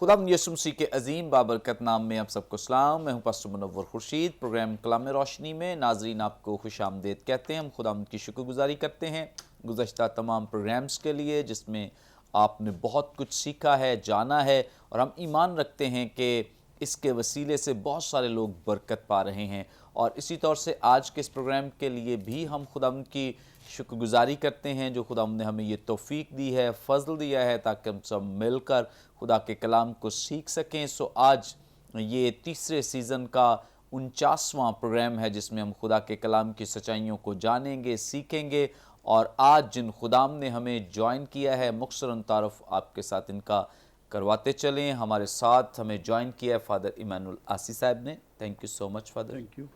खुदावंद यीशु मसीह के अजीम बाबरकत नाम में आप सबको सलाम। मैं हूं पास्टर मुनव्वर खुर्शीद। प्रोग्राम कलाम रोशनी में नाजरीन आपको खुशामदीद कहते हैं। हम खुदावंद की शुक्रगुजारी करते हैं गुज़श्ता तमाम प्रोग्राम्स के लिए जिसमें आपने बहुत कुछ सीखा है, जाना है, और हम ईमान रखते हैं कि इसके वसीले से बहुत सारे लोग बरकत पा रहे हैं। और इसी तौर से आज के इस प्रोग्राम के लिए भी हम खुदावंद की शुक्रगुजारी करते हैं जो खुदावंद ने हमें ये तौफीक दी है, फ़ज़ल दिया है ताकि हम सब मिलकर खुदा के कलाम को सीख सकें। सो आज ये तीसरे सीज़न का 49वां प्रोग्राम है जिसमें हम खुदा के कलाम की सच्चाइयों को जानेंगे, सीखेंगे। और आज जिन खुदाम ने हमें ज्वाइन किया है, मुख्तसरन तारुफ आपके साथ इनका करवाते चलें। हमारे साथ हमें ज्वाइन किया है फ़ादर इमानुअल आसी साहब ने। Thank you so much father. Thank you.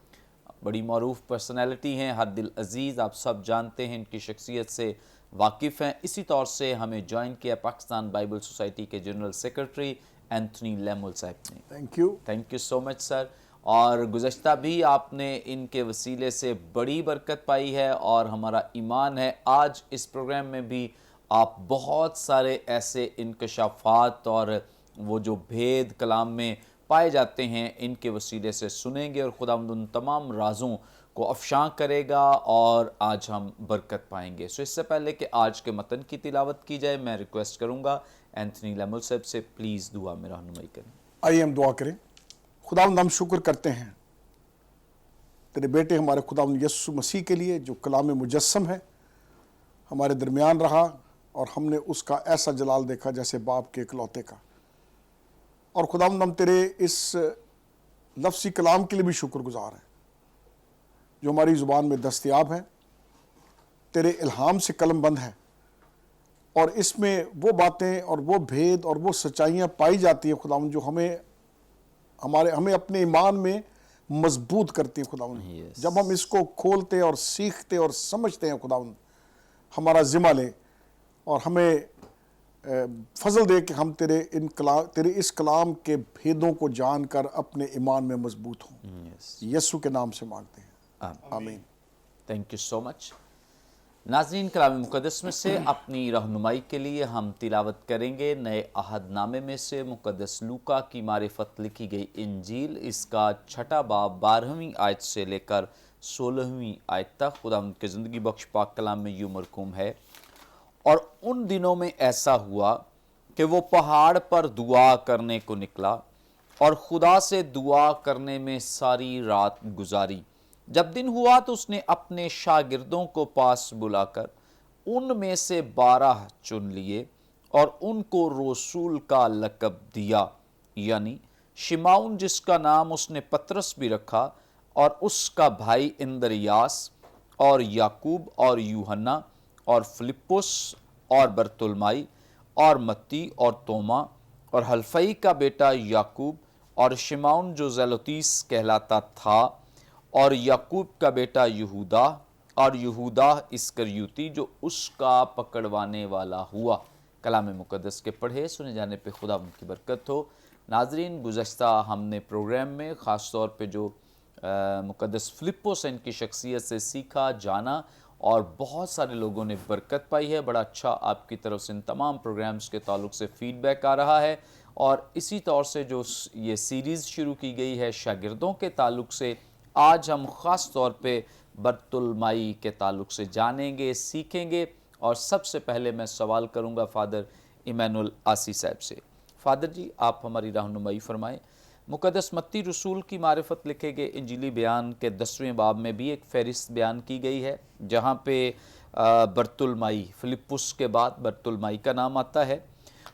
बड़ी मरूफ पर्सनैलिटी हैं, हर दिल अजीज़, आप सब जानते हैं, इनकी शख्सियत से वाकिफ़ हैं। इसी तौर से हमें ज्वाइन किया पाकिस्तान बाइबल सोसाइटी के जनरल सेक्रेटरी एंथनी लेमुल साहब ने। Thank you so much sir. और गुज़श्ता भी आपने इनके वसीले से बड़ी बरकत पाई है और हमारा ईमान है आज इस प्रोग्राम में भी आप बहुत सारे ऐसे इंकशाफात और वो जो भेद कलाम में पाए जाते हैं इनके वसीले से सुनेंगे और खुदावंद उन तमाम राज़ों को अफ़शां करेगा और आज हम बरकत पाएंगे। सो इससे पहले कि आज के मतन की तिलावत की जाए, मैं रिक्वेस्ट करूँगा एंथनी लेमुल साहब से प्लीज़ दुआ में रहनुमाई करें। आइए हम दुआ करें। खुदावंद हम शुक्र करते हैं तेरे बेटे हमारे खुदावंद यीशु मसीह के लिए जो कलाम मुजस्सम है, हमारे दरमियान रहा और हमने उसका ऐसा जलाल देखा जैसे बाप के इकलौते का। और खुदावंद हम तेरे इस लफ्ज़ी कलाम के लिए भी शुक्रगुजार हैं जो हमारी ज़ुबान में दस्तयाब है, तेरे इल्हाम से कलम बंद है और इसमें वो बातें और वो भेद और वो सच्चाइयाँ पाई जाती हैं खुदावंद जो हमें अपने ईमान में मजबूत करती हैं खुदावंद। जब हम इसको खोलते और सीखते और समझते हैं खुदावंद, हमारा ज़िम्मा ले और हमें फजल दे कि हम तेरे इस कलाम के भेदों को जानकर अपने ईमान में मजबूत हों। यीशु के नाम से मांगते हैं, आमीन। Thank you so much. नाज़रीन, कलाम मुक़द्दस में से अपनी रहनुमाई के लिए हम तिलावत करेंगे नए अहदनामे में से मुक़द्दस लूका की मारिफत लिखी गई इंजील, इसका 6 बाब 12वीं आयत से लेकर 16वीं आयत तक। खुदावंद के ज़िंदगी बख्श पाक कलाम में यूं मरकूम है, और उन दिनों में ऐसा हुआ कि वो पहाड़ पर दुआ करने को निकला और खुदा से दुआ करने में सारी रात गुजारी। जब दिन हुआ तो उसने अपने शागिर्दों को पास बुलाकर उनमें से 12 चुन लिए और उनको रसूल का लक़ब दिया, यानी शिमाउन जिसका नाम उसने पतरस भी रखा, और उसका भाई इंद्रियास और याकूब और यूहन्ना और फिलिप्पुस और बरतुलमाई और मत्ती और तोमा और हल्फई का बेटा याकूब और शिमाउन जो ज़ेलोतीस कहलाता था और याकूब का बेटा यहूदा और यहूदा इस्करियोती जो उसका पकड़वाने वाला हुआ। कलाम मुक़द्दस के पढ़े सुने जाने पे खुदा उनकी बरकत हो। नाजरीन, गुज़श्ता हमने प्रोग्राम में ख़ास तौर पे जो मुक़द्दस फिलिप्पुस इनकी शख्सियत से सीखा, जाना और बहुत सारे लोगों ने बरकत पाई है। बड़ा अच्छा आपकी तरफ से इन तमाम प्रोग्राम्स के ताल्लुक से फ़ीडबैक आ रहा है। और इसी तौर से जो ये सीरीज़ शुरू की गई है शागिर्दों के ताल्लुक से, आज हम ख़ास तौर पे बरतुलमाई के ताल्लुक से जानेंगे, सीखेंगे। और सबसे पहले मैं सवाल करूँगा फ़ादर इमानुअल आसी साहब से। फ़ादर जी, आप हमारी रहनुमाई फ़रमाएँ। मुक़द्दस मत्ती रसूल की मारिफत लिखे गए इंजीली बयान के 10वें बाब में भी एक फ़हरिस्त बयान की गई है जहाँ पे बरतुलमाई, फिलिप्पुस के बाद बरतुलमाई का नाम आता है।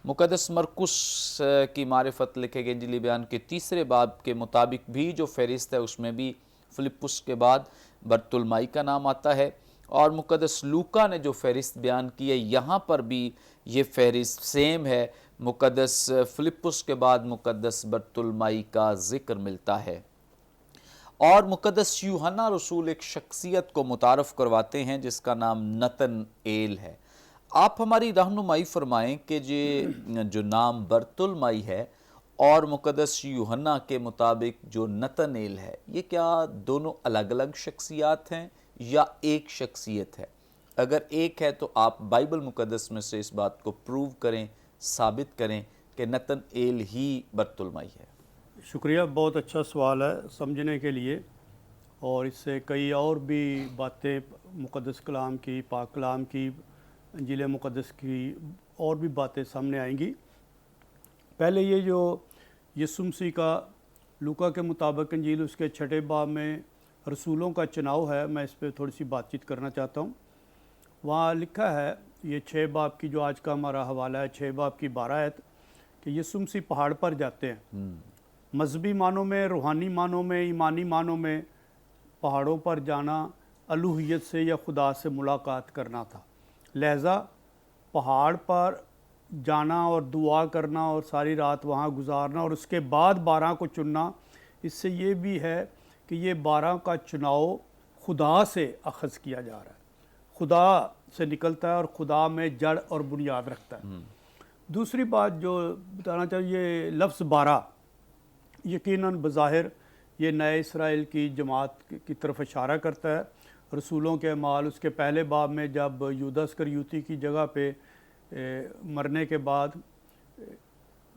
मुक़द्दस मरकुस की मारिफत लिखे गए इंजीली बयान के 3 बाब के मुताबिक भी जो फ़हरिस्त है उसमें भी फिलिप्पुस के बाद बरतुलमाई का नाम आता है। और मुक़द्दस लूका ने जो फ़हरिस्त बयान की है यहाँ पर भी ये फ़हरिस्त सेम है। मुक़द्दस फिलिप्पुस के बाद मुक़द्दस बरतुलमाई का ज़िक्र मिलता है। और मुक़द्दस यूहन्ना रसूल एक शख्सियत को मुतारफ़ करवाते हैं जिसका नाम नतनएल है। आप हमारी रहनुमाई फरमाएं कि जो नाम बरतुलमाई है और मुक़द्दस यूहन्ना के मुताबिक जो नतनएल है, ये क्या दोनों अलग अलग शख्सियात हैं या एक शख्सियत है? अगर एक है तो आप बाइबल मुक़द्दस में से इस बात को प्रूव करें, साबित करें کہ नतनएल ही बरतुलमई है? शुक्रिया, बहुत अच्छा सवाल है समझने के लिए, और इससे कई और भी बातें मुक़द्दस कलाम की, पाक कलाम की, इंजील मुक़द्दस की और भी बातें सामने आएंगी। पहले ये जो यीशु मसीह का लूका के मुताबिक इंजील उसके 6 बाब में रसूलों का चुनाव है, मैं इस पर थोड़ी सी बातचीत करना चाहता हूँ। वहाँ लिखा है, ये 6 बाब की जो आज का हमारा हवाला है, 6 बाब की 12 आयत, कि यीशु मसीह पहाड़ पर जाते हैं। मजहबी मानों में, रूहानी मानों में, ईमानी मानों में पहाड़ों पर जाना अलूहियत से या खुदा से मुलाकात करना था। लिहाजा पहाड़ पर जाना और दुआ करना और सारी रात वहाँ गुजारना और उसके बाद 12 को चुनना, इससे ये भी है कि ये 12 का चुनाव खुदा से अखज़ किया जा रहा है, खुदा से निकलता है और खुदा में जड़ और बुनियाद रखता है। दूसरी बात जो बताना चाहिए, लफ्ज़ 12 यकीनन बज़ाहिर ये नए इसराइल की जमात की तरफ इशारा करता है। रसूलों के अमाल उसके पहले बाब में जब यूदा इस्करियोती की जगह पे मरने के बाद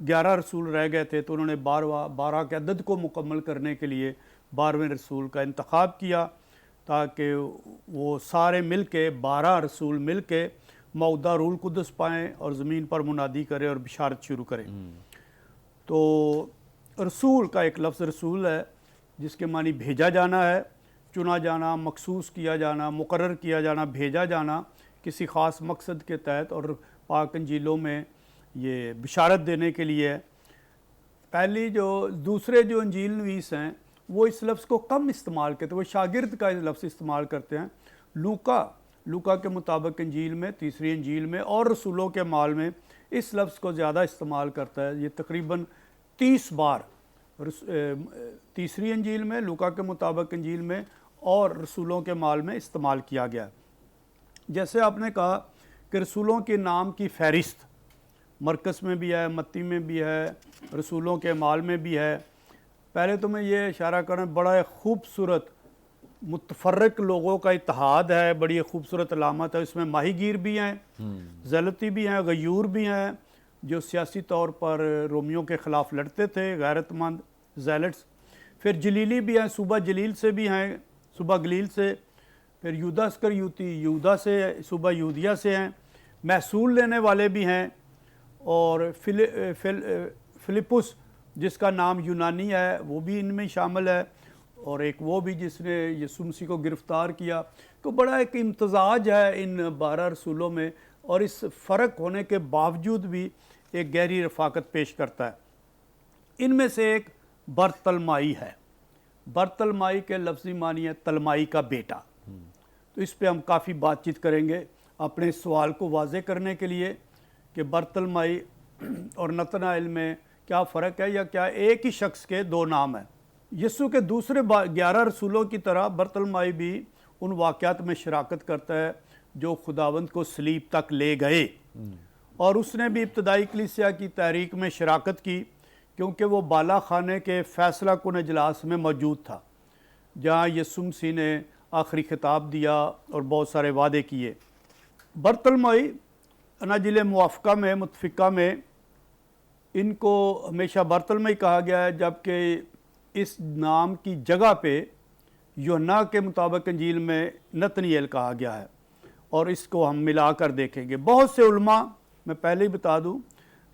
11 रसूल रह गए थे, तो उन्होंने 12 के अदद को मुकम्मल करने के लिए 12वें रसूल का इंतखाब किया, ताकि वो सारे मिल के 12 रसूल मिल के मौदा रूल कुदस पाएँ और ज़मीन पर मुनादी करें और बिशारत शुरू करें। तो रसूल का एक लफ्ज़ रसूल है जिसके मानी भेजा जाना है, चुना जाना, मखसूस किया जाना, मुकर्रर किया जाना, भेजा जाना किसी ख़ास मकसद के तहत, और पाक इंजीलों में ये बिशारत देने के लिए है। पहली जो दूसरे जो इंजील नवीस हैं वो इस लफ्ज़ को कम इस्तेमाल करते हैं, वो शागिर्द का लफ्ज़ इस्तेमाल करते हैं। लूका के मुताबिक इंजील में, तीसरी इंजील में और रसूलों के माल में इस लफ्ज़ को ज़्यादा इस्तेमाल करता है। ये तकरीबन 30 बार तीसरी इंजील में, लूका के मुताबिक इंजील में और रसूलों के माल में इस्तेमाल किया गया। जैसे आपने कहा कि रसूलों के नाम की फ़हरिस्त मरकस में भी है, मत्ती में भी है, रसूलों के माल में भी है। पहले तो मैं ये इशारा करें, बड़ा खूबसूरत मुतफर्रक लोगों का इत्तेहाद है, बड़ी खूबसूरत अलामत है। इसमें माहीगीर भी हैं, ज़लती भी हैं, गयूर भी हैं, जो सियासी तौर पर रोमियों के ख़िलाफ़ लड़ते थे, गैरतमंद ज़ैलट्स। फिर जलीली भी हैं, सूबा जलील से भी हैं, सूबा गलील से। फिर यूदा इस्करियोती यूदा से, सूबा यूदिया से हैं। महसूल लेने वाले भी हैं, और फिलिपुस जिसका नाम यूनानी है वो भी इनमें शामिल है, और एक वो भी जिसने यीशु मसीह को गिरफ़्तार किया। तो बड़ा एक इम्तज़ाज है इन 12 रसूलों में, और इस फ़र्क होने के बावजूद भी एक गहरी रफ़ाकत पेश करता है। इनमें से एक बरतलमाई है। बरतलमाई के लफ्ज़ी मानी है तलमाई का बेटा। तो इस पे हम काफ़ी बातचीत करेंगे अपने सवाल को वाज़े करने के लिए कि बरतलमाई और नतनाएल में क्या फ़र्क है, या क्या एक ही शख्स के 2 नाम हैं। यीशु के दूसरे 11 रसूलों की तरह बरतलमाई भी उन वाक़यात में शराकत करता है जो खुदावंद को सलीब तक ले गए, और उसने भी इब्तदाई कलीसिया की तहरीक में शराकत की, क्योंकि वो बाला खाने के फ़ैसला कुन इजलास में मौजूद था, जहाँ यीशु मसीह ने आखिरी खिताब दिया और बहुत सारे वादे किए। बरतलमाई अनाजिल मुआफ़क़ा में, मुतफ़िक़ा में इनको हमेशा बरतलमाई कहा गया है, जबकि इस नाम की जगह पे यूहन्ना के मुताबिक इंजील में नतनएल कहा गया है, और इसको हम मिला कर देखेंगे। बहुत से उलमा, मैं पहले ही बता दूं,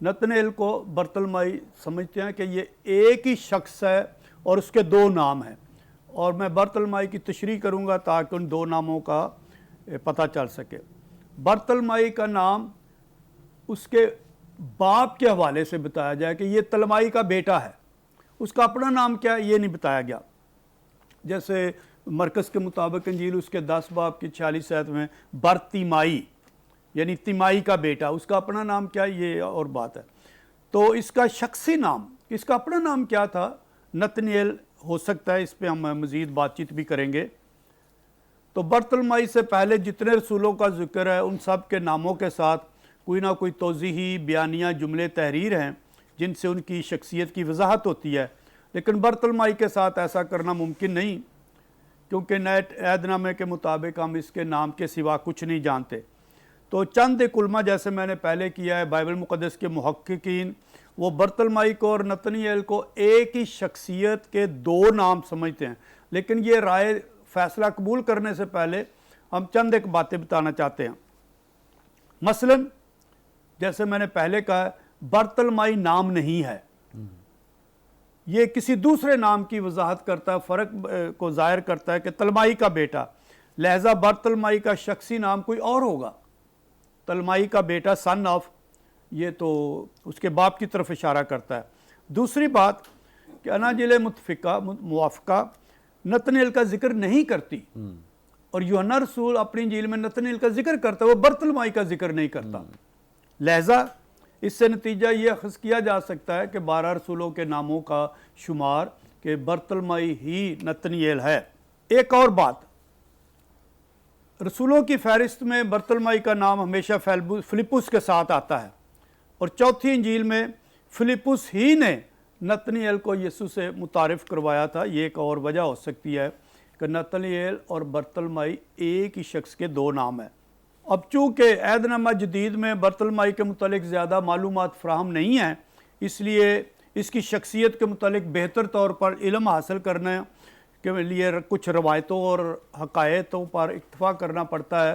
नतनएल को बरतलमाई समझते हैं कि ये एक ही शख्स है और उसके 2 नाम हैं, और मैं बरतलमाई की तशरीह करूंगा ताकि उन 2 नामों का पता चल सके। बरतलमाई का नाम उसके बाप के हवाले से बताया जाए कि ये तलमाई का बेटा है, उसका अपना नाम क्या है ये नहीं बताया गया। जैसे मरकस के मुताबिक इंजील उसके 10 बाब की 46 आयत में बरतिमाई यानी तिमाई का बेटा, उसका अपना नाम क्या है ये और बात है। तो इसका शख्सी नाम, इसका अपना नाम क्या था, नतनएल हो सकता है, इस पे हम मज़ीद बातचीत भी करेंगे। तो बरतलमाई से पहले जितने रसूलों का जिक्र है उन सब के नामों के साथ कोई ना कोई तोज़ीही बयानिया जुमले तहरीर हैं जिनसे उनकी शख्सियत की वजाहत होती है, लेकिन बरतलमाई के साथ ऐसा करना मुमकिन नहीं, क्योंकि नए अहदनामे के मुताबिक हम इसके नाम के सिवा कुछ नहीं जानते। तो चंद एक उलमा, जैसे मैंने पहले किया है, बाइबल मुक़द्दस के मुहक्किकीन وہ برتلمائی کو اور نتنیل کو ایک ہی شخصیت کے دو نام سمجھتے ہیں، لیکن یہ رائے فیصلہ قبول کرنے سے پہلے ہم چند ایک باتیں بتانا چاہتے ہیں۔ مثلا جیسے میں نے پہلے کہا برتلمائی نام نہیں ہے، یہ کسی دوسرے نام کی وضاحت کرتا ہے، فرق کو ظاہر کرتا ہے کہ تلمائی کا بیٹا، لہذا برتلمائی کا شخصی نام کوئی اور ہوگا۔ تلمائی کا بیٹا سن آف، یہ تو اس کے باپ کی طرف اشارہ کرتا ہے۔ دوسری بات کہ اناجیل موافقہ نتنیل کا ذکر نہیں کرتی، اور یوحنا رسول اپنی انجیل میں نتنیل کا ذکر کرتا ہے، وہ برتلمائی کا ذکر نہیں کرتا۔ لہذا اس سے نتیجہ یہ اخذ کیا جا سکتا ہے کہ 12 رسولوں کے ناموں کا شمار کہ برتلمائی ہی نتنیل ہے۔ ایک اور بات، رسولوں کی فہرست میں برتلمائی کا نام ہمیشہ فلپس کے ساتھ آتا ہے، اور چوتھی انجیل میں فلپس ہی نے نتنیل کو یسوع سے متعارف کروایا تھا۔ یہ ایک اور وجہ ہو سکتی ہے کہ نتنیل اور برتلمائی ایک ہی شخص کے دو نام ہیں۔ اب چونکہ عہد نامہ جدید میں برتلمائی کے متعلق زیادہ معلومات فراہم نہیں ہیں، اس لیے اس کی شخصیت کے متعلق بہتر طور پر علم حاصل کرنے کے لیے کچھ روایتوں اور حقائقوں پر اکتفا کرنا پڑتا ہے۔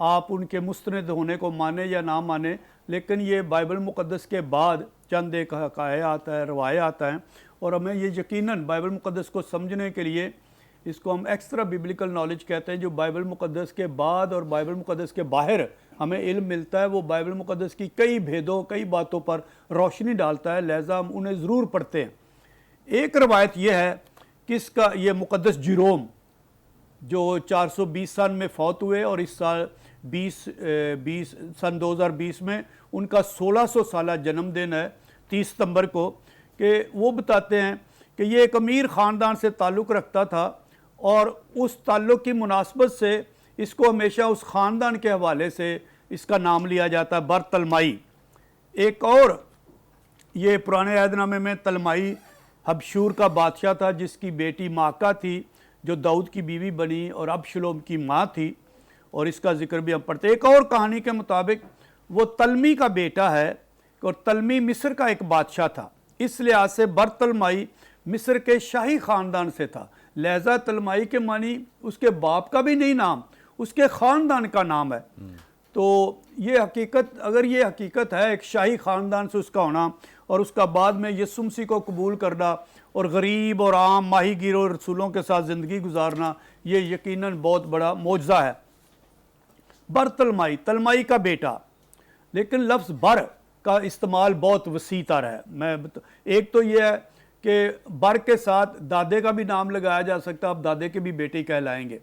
آپ ان کے مستند ہونے کو مانیں یا نہ مانیں، لیکن یہ بائبل مقدس کے بعد چند ایک حقائق آتا ہے، روایت آتا ہے، اور ہمیں یہ یقیناً بائبل مقدس کو سمجھنے کے لیے اس کو ہم ایکسٹرا بیبلیکل نالج کہتے ہیں، جو بائبل مقدس کے بعد اور بائبل مقدس کے باہر ہمیں علم ملتا ہے، وہ بائبل مقدس کی کئی بھیدوں، کئی باتوں پر روشنی ڈالتا ہے، لہذا ہم انہیں ضرور پڑھتے ہیں۔ ایک روایت یہ ہے کہ اس کا یہ مقدس جیروم جو 420 سن میں فوت ہوئے، اور اس سال سن 2020 میں ان کا 1600 سالہ جنم دن ہے 30 ستمبر کو، کہ وہ بتاتے ہیں کہ یہ ایک امیر خاندان سے تعلق رکھتا تھا، اور اس تعلق کی مناسبت سے اس کو ہمیشہ اس خاندان کے حوالے سے اس کا نام لیا جاتا ہے برتلمائی۔ ایک اور یہ پرانے عہد نامے میں تلمائی حبشور کا بادشاہ تھا، جس کی بیٹی ماکہ تھی جو داؤد کی بیوی بنی اور ابشلوم کی ماں تھی، اور اس کا ذکر بھی ہم پڑھتے ہیں۔ ایک اور کہانی کے مطابق وہ تلمی کا بیٹا ہے، اور تلمی مصر کا ایک بادشاہ تھا، اس لحاظ سے برتلمائی مصر کے شاہی خاندان سے تھا، لہذا تلمائی کے معنی اس کے باپ کا بھی نہیں نام، اس کے خاندان کا نام ہے۔ تو یہ حقیقت، اگر یہ حقیقت ہے ایک شاہی خاندان سے اس کا ہونا، اور اس کا بعد میں یسوع مسیح کو قبول کرنا اور غریب اور عام ماہی گیروں اور رسولوں کے ساتھ زندگی گزارنا، یہ یقیناً بہت بڑا معجزہ ہے۔ برتلمائی، تلمائی کا بیٹا، لیکن لفظ بر کا استعمال بہت وسیع تر ہے۔ ایک تو یہ ہے کہ بر کے ساتھ دادے کا بھی نام لگایا جا سکتا ہے، آپ دادے کے بھی بیٹے کہلائیں گے۔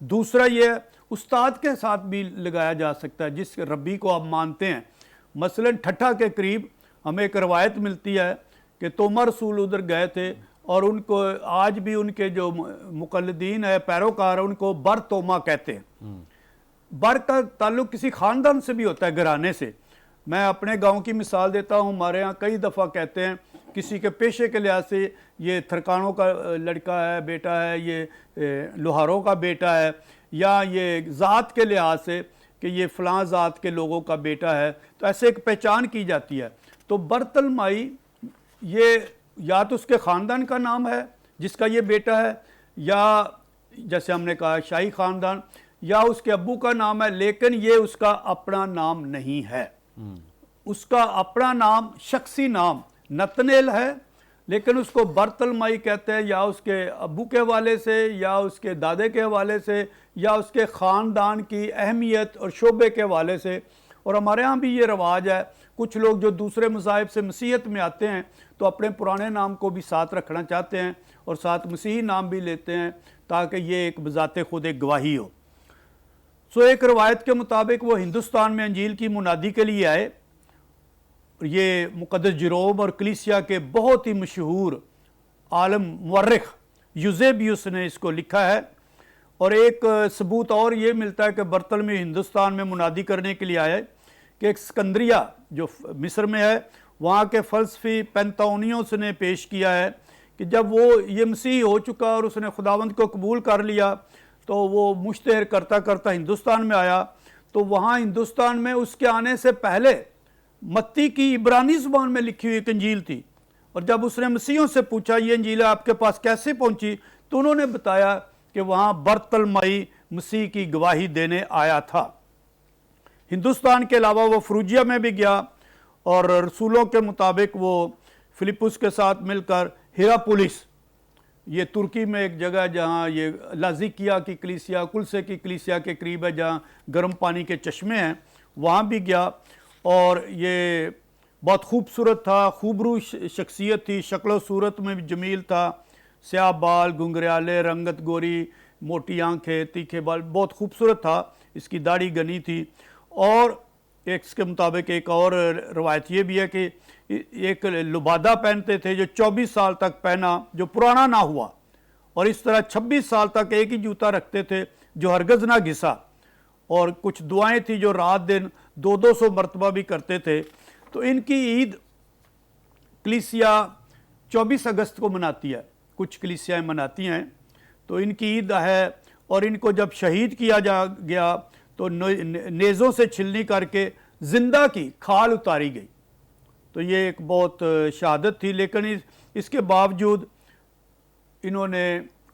دوسرا یہ ہے استاد کے ساتھ بھی لگایا جا سکتا ہے، جس ربی کو آپ مانتے ہیں۔ مثلا ٹھٹھا کے قریب ہمیں ایک روایت ملتی ہے کہ توما رسول ادھر گئے تھے، اور ان کو آج بھی ان کے جو مقلدین ہیں، پیروکار ہیں، ان کو بر توما کہتے ہیں۔ بر کا تعلق کسی خاندان سے بھی ہوتا ہے، گھرانے سے۔ میں اپنے گاؤں کی مثال دیتا ہوں، ہمارے ہاں کئی دفعہ کہتے ہیں کسی کے پیشے کے لحاظ سے یہ تھرکانوں کا لڑکا ہے، بیٹا ہے، یہ لوہاروں کا بیٹا ہے، یا یہ ذات کے لحاظ سے کہ یہ فلاں ذات کے لوگوں کا بیٹا ہے، تو ایسے ایک پہچان کی جاتی ہے۔ تو برتلمائی یہ یا تو اس کے خاندان کا نام ہے جس کا یہ بیٹا ہے، یا جیسے ہم نے کہا شاہی خاندان، یا اس کے ابو کا نام ہے، لیکن یہ اس کا اپنا نام نہیں ہے۔ اس کا اپنا نام، شخصی نام نتنیل ہے، لیکن اس کو برتلمائی کہتے ہیں، یا اس کے ابو کے حوالے سے، یا اس کے دادے کے حوالے سے، یا اس کے خاندان کی اہمیت اور شعبے کے حوالے سے۔ اور ہمارے ہاں بھی یہ رواج ہے، کچھ لوگ جو دوسرے مذاہب سے مسیحیت میں آتے ہیں تو اپنے پرانے نام کو بھی ساتھ رکھنا چاہتے ہیں، اور ساتھ مسیحی نام بھی لیتے ہیں، تاکہ یہ ایک بذات خود ایک گواہی ہو۔ ایک روایت کے مطابق وہ ہندوستان میں انجیل کی منادی کے لیے آئے۔ یہ مقدس جیروم اور کلیسیا کے بہت ہی مشہور عالم مورخ یوزیبیوس نے اس کو لکھا ہے، اور ایک ثبوت اور یہ ملتا ہے کہ برتلمی ہندوستان میں منادی کرنے کے لیے آئے، کہ ایک اسکندریہ جو مصر میں ہے، وہاں کے فلسفی پینتاونیوس نے پیش کیا ہے کہ جب وہ یہ مسیح ہو چکا اور اس نے خداوند کو قبول کر لیا، تو وہ مشتہر کرتا کرتا ہندوستان میں آیا، تو وہاں ہندوستان میں اس کے آنے سے پہلے मत्ती की इब्रानी ज़ुबान में लिखी हुई एक इंजील थी, और जब उसने मसीहों से पूछा ये इंजील आपके पास कैसे पहुंची, तो उन्होंने बताया कि वहाँ बरतलमई मसीह की गवाही देने आया था। हिंदुस्तान के अलावा वो फरूजिया में भी गया, और रसूलों के मुताबिक वो फिलिपुस के साथ मिलकर हिरापुलिस, ये तुर्की में एक जगह जहाँ ये लाजिकिया की कलीसिया, कुलसे की कलीसिया के करीब है, जहाँ गर्म पानी के चश्मे हैं, वहाँ भी गया। और ये बहुत खूबसूरत था, खूबरू शख्सियत थी, शक्ल सूरत में भी जमील था, स्याह बाल, घुंघराले, रंगत गोरी, मोटी आंखें, तीखे बाल, बहुत खूबसूरत था, इसकी दाढ़ी घनी थी। और एक इसके मुताबिक एक और रवायत ये भी है कि एक लुबादा पहनते थे जो 24 साल तक पहना, जो पुराना ना हुआ, और इस तरह 26 साल तक एक ही जूता रखते थे जो हरगज़ ना घिसा। और कुछ दुआएं थी जो रात दिन 200 मरतबा भी करते थे। तो इनकी ईद कलीसिया 24 अगस्त को मनाती है, कुछ कलीसियाएँ मनाती हैं, तो इनकी ईद है। और इनको जब शहीद किया गया तो नेज़ों से छिलनी करके जिंदा की खाल उतारी गई। तो ये एक बहुत शहादत थी। लेकिन इसके बावजूद इन्होंने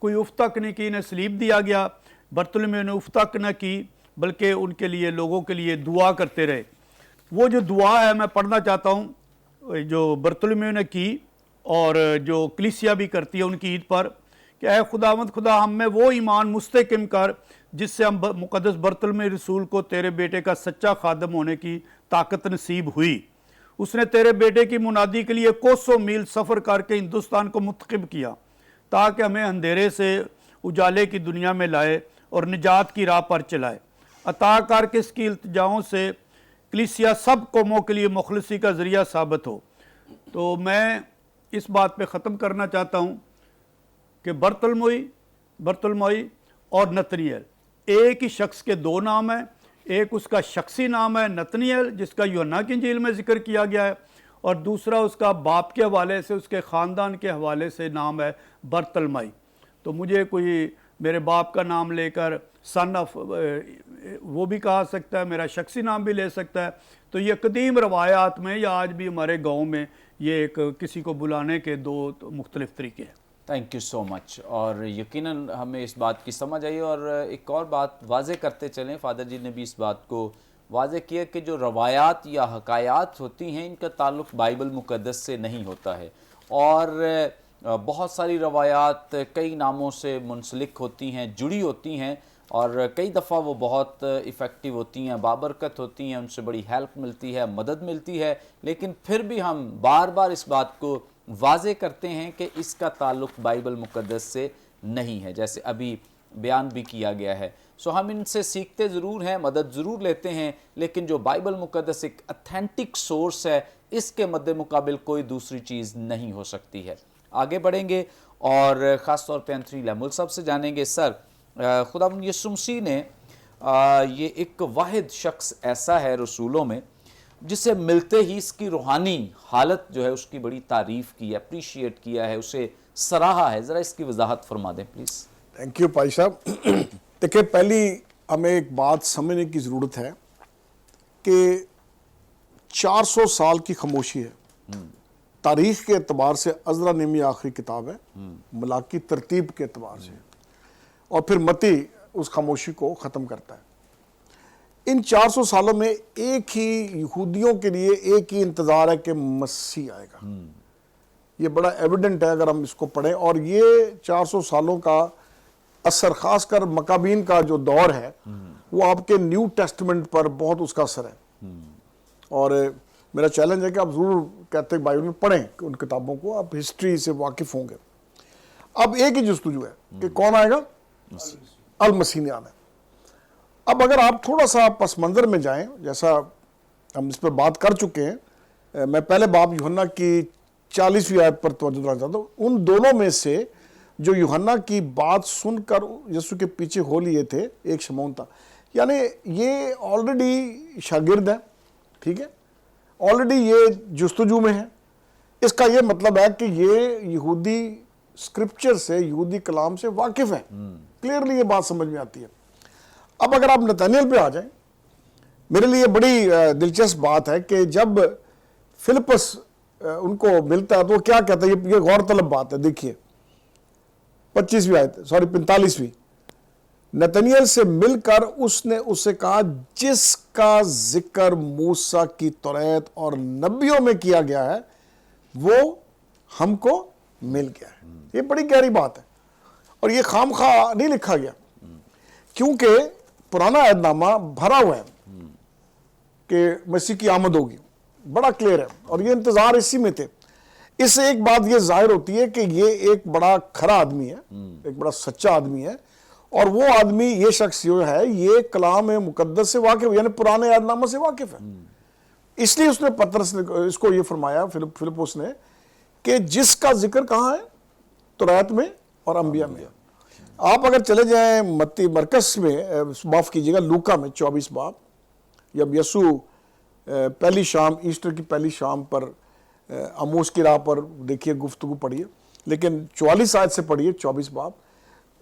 कोई उफ तक नहीं की, इन्हें सलीब दिया गया। बरतुलमेव ने उफ तक न की, बल्कि उनके लिए, लोगों के लिए दुआ करते रहे। वो जो दुआ है मैं पढ़ना चाहता हूँ जो बरतुलमेव ने की, और जो कलीसिया भी करती है उनकी ईद पर, कि ऐ खुदावंद खुदा, हम में वो ईमान मुस्तकिम कर जिससे हम मुकद्दस बरतुलमेव रसूल को तेरे बेटे का सच्चा खादम होने की ताकत नसीब हुई। उसने तेरे बेटे की मुनादी के लिए कोसों मील सफ़र करके हिंदुस्तान को मुंतखब किया, ताकि हमें अंधेरे से उजाले की दुनिया में लाए और निजात की राह पर चलाए। अता करके इसकी इल्तिजाओं से कलीसिया सब कौमों के लिए मुखलसी का ज़रिया साबित हो। तो मैं इस बात पे ख़त्म करना चाहता हूँ कि बरतुलमई और नतनिएल एक ही शख्स के दो नाम हैं। एक उसका शख्सी नाम है नतनिएल, जिसका यूहन्ना की इंजील में जिक्र किया गया है, और दूसरा उसका बाप के हवाले से, उसके ख़ानदान के हवाले से नाम है बरतलमई। तो मुझे कोई मेरे बाप का नाम लेकर सन ऑफ वो भी कहा सकता है, मेरा शख्सी नाम भी ले सकता है। तो ये कदीम रवायात में या आज भी हमारे गाँव में ये एक किसी को बुलाने के दो मुख्तलिफ तरीके हैं। Thank you so much. और यकीनन हमें इस बात की समझ आई। और एक और बात वाज़े करते चलें, फ़ादर जी ने भी इस बात को वाज़े किया कि जो रवायात या हकायात होती हैं इनका ताल्लुक़ बाइबल मुक़द्दस से नहीं होता है। और बहुत सारी रवायात कई नामों से मुंसलिक होती हैं, जुड़ी होती हैं, और कई दफ़ा वो बहुत इफ़ेक्टिव होती हैं, बाबरकत होती हैं, उनसे बड़ी हेल्प मिलती है, मदद मिलती है। लेकिन फिर भी हम बार बार इस बात को वाज़े करते हैं कि इसका ताल्लुक़ बाइबल मुक़द्दस से नहीं है, जैसे अभी बयान भी किया गया है। सो हम इनसे सीखते ज़रूर हैं, मदद ज़रूर लेते हैं, लेकिन जो बाइबल मुक़द्दस एक ऑथेंटिक सोर्स है, इसके मद्दे मुकाबिल कोई दूसरी चीज़ नहीं हो सकती है। आगे बढ़ेंगे और ख़ास तौर पे एंथनी लैमुल साहब से जानेंगे। सर, खुदावंद यीशु मसीह ने ये एक वाहिद शख्स ऐसा है रसूलों में जिसे मिलते ही इसकी रूहानी हालत जो है उसकी बड़ी तारीफ़ की है, अप्रिशिएट किया है, उसे सराहा है। ज़रा इसकी वजाहत फरमा दें प्लीज़। थैंक यू भाई साहब। देखिए, पहली हमें एक बात समझने की ज़रूरत है कि 400 साल की खामोशी है। तारीख़ के एतबार से अज़रा नेमी आखिरी किताब है, मलाकी तरतीब के एतबार से, और फिर मत्ती उस खामोशी को ख़त्म करता है। इन 400 सालों में एक ही यहूदियों के लिए एक ही इंतज़ार है कि मसीह आएगा। ये बड़ा एविडेंट है अगर हम इसको पढ़ें। और ये 400 सालों का असर, ख़ासकर मकाबीन का जो दौर है, वो आपके न्यू टेस्टमेंट पर बहुत उसका असर है। और मेरा चैलेंज है कि आप ज़रूर कहते हैं बाइबल में पढ़ें, कि उन किताबों को आप हिस्ट्री से वाकिफ़ होंगे। अब एक ही जस्तुजू है कि कौन आएगा? अल मसीह ने आना है। अब अगर आप थोड़ा सा पस मंज़र में जाएं, जैसा हम इस पर बात कर चुके हैं, मैं पहले बाब यूहन्ना की 40वीं आयत पर तवज्जो देना चाहता हूँ। उन दोनों में से जो यूहन्ना की बात सुनकर यीशु के पीछे हो लिए थे, एक शमौन था। यानी ये ऑलरेडी शागिर्द है, ठीक है, ऑलरेडी ये जुस्तजू में है। इसका ये मतलब है कि ये यहूदी स्क्रिप्चर से, यहूदी कलाम से वाकिफ़ है। क्लियरली ये बात समझ में आती है। अब अगर आप नतनिएल पे आ जाएं, मेरे लिए बड़ी दिलचस्प बात है कि जब फिलिपस उनको मिलता है तो वो क्या कहता है, ये गौरतलब बात है। देखिए 25वीं आयत, सॉरी 45वीं, नतनियल से मिलकर उसने उससे कहा, जिसका जिक्र मूसा की तौरात और नबियों में किया गया है वो हमको मिल गया है। ये बड़ी गहरी बात है और ये खामखा नहीं लिखा गया, क्योंकि पुराना अहदनामा भरा हुआ है कि मसीह की आमद होगी, बड़ा क्लियर है और ये इंतजार इसी में थे। इससे एक बात ये जाहिर होती है कि ये एक बड़ा खरा आदमी है, एक बड़ा सच्चा आदमी है, और वो आदमी, ये शख्स जो है, ये कलाम मुकद्दस से वाकिफ, यानी पुराने अहदनामा से वाकिफ है। इसलिए उसने पतरस ने इसको ये फरमाया, फिलिपुस ने, कि जिसका जिक्र कहाँ है, तौरात में और अंबिया में। आप अगर चले जाएं मत्ती मरकस में, माफ कीजिएगा, लूका में 24 बाब, जब यसू पहली शाम, ईस्टर की पहली शाम पर अमोस की राह पर देखिए गुफ्तगू पढ़िए, लेकिन 44 आयत से पढ़िए 24 बाब,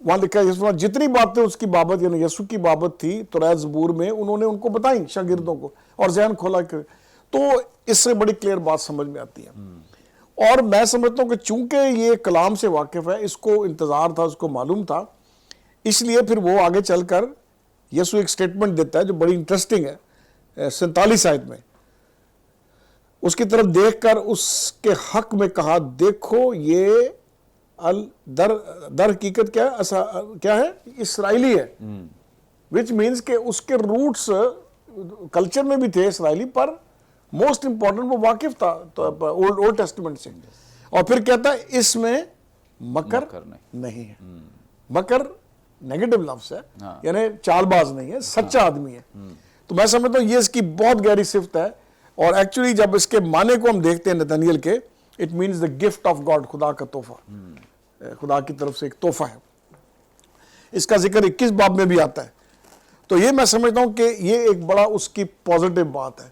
वहां लिखा है जितनी बातें उसकी बाबत यानी यसू की बाबत थी तौरात ज़बूर में, उन्होंने उनको बताई शागिर्दों को और ज़हन खोला कर, तो इससे बड़ी क्लियर बात समझ में आती है। और मैं समझता हूँ कि चूंकि ये कलाम से वाकिफ है, इसको इंतजार था, उसको मालूम था, इसलिए फिर वो आगे चलकर यसू एक स्टेटमेंट देता है जो बड़ी इंटरेस्टिंग है। 47 आयत में उसकी तरफ देखकर उसके हक में कहा, देखो ये दर हकीकत क्या है, इसराइली है, विच मीन्स के उसके रूट्स कल्चर में भी थे इसराइली, पर मोस्ट इंपॉर्टेंट वो वाकिफ था तो ओल्ड टेस्टमेंट से। और फिर कहता है इसमें मकर नहीं है। मकर नेगेटिव लफ्ज है, यानी चालबाज नहीं है, सच्चा आदमी है। तो मैं समझता हूँ ये इसकी बहुत गहरी सिफ्त है, और एक्चुअली जब इसके माने को हम देखते हैं नतनियल के, it means the gift of God, खुदा का तोहफा, खुदा की तरफ से एक तोहफा है। इसका जिक्र 21 बाब में भी आता है। तो ये मैं समझता हूं कि ये एक बड़ा उसकी पॉजिटिव बात है,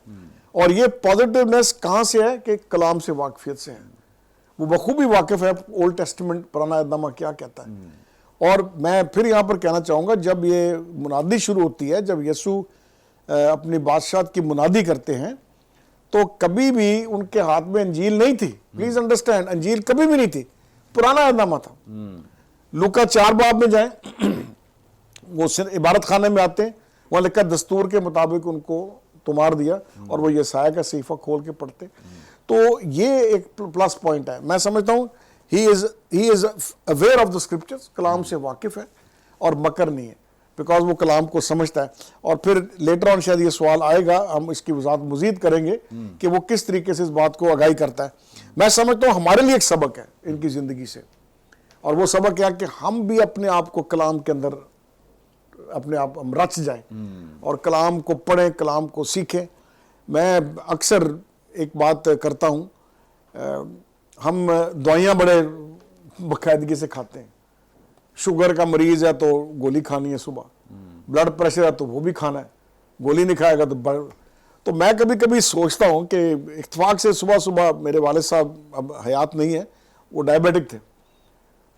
और ये पॉजिटिवनेस कहां से है कि कलाम से वाकफियत से है। वो बखूबी वाकिफ है ओल्ड टेस्टमेंट, पुराना अहदनामा क्या कहता है। और मैं फिर यहां पर कहना चाहूंगा, जब ये मुनादी शुरू होती है, जब यसू अपनी बादशाहत की मुनादी करते हैं, तो कभी भी उनके हाथ में अंजील नहीं थी। प्लीज अंडरस्टैंड, अंजील कभी भी नहीं थी, पुराना अहदनामा था। लूका 4 बाब में जाएं, वो इबारत खाने में आते हैं, वहां लिखा दस्तूर के मुताबिक उनको तुमार दिया, और वो यसाया का सहीफा खोल के पढ़ते। तो ये एक प्लस पॉइंट है। मैं समझता हूँ he is aware of the scriptures, कलाम से वाकिफ है और मकर नहीं है, बिकॉज वो कलाम को समझता है। और फिर लेटर ऑन शायद ये सवाल आएगा, हम इसकी वजाहत मजीद करेंगे कि वो किस तरीके से इस बात को आगाही करता है। मैं समझता हूँ हमारे लिए एक सबक है इनकी ज़िंदगी से, और वो सबक है कि हम भी अपने आप को कलाम के अंदर अपने आप हम रच जाएं और कलाम को पढ़ें, कलाम को सीखें। मैं अक्सर एक बात करता हूँ, हम दवाइयाँ बड़े बाकायदगी से खाते हैं। शुगर का मरीज़ है तो गोली खानी है सुबह, ब्लड प्रेशर है तो वो भी खाना है, गोली नहीं खाएगा तो मैं कभी कभी सोचता हूँ कि इत्तेफाक से सुबह सुबह मेरे वालिद साहब अब हयात नहीं है, वो डायबिटिक थे,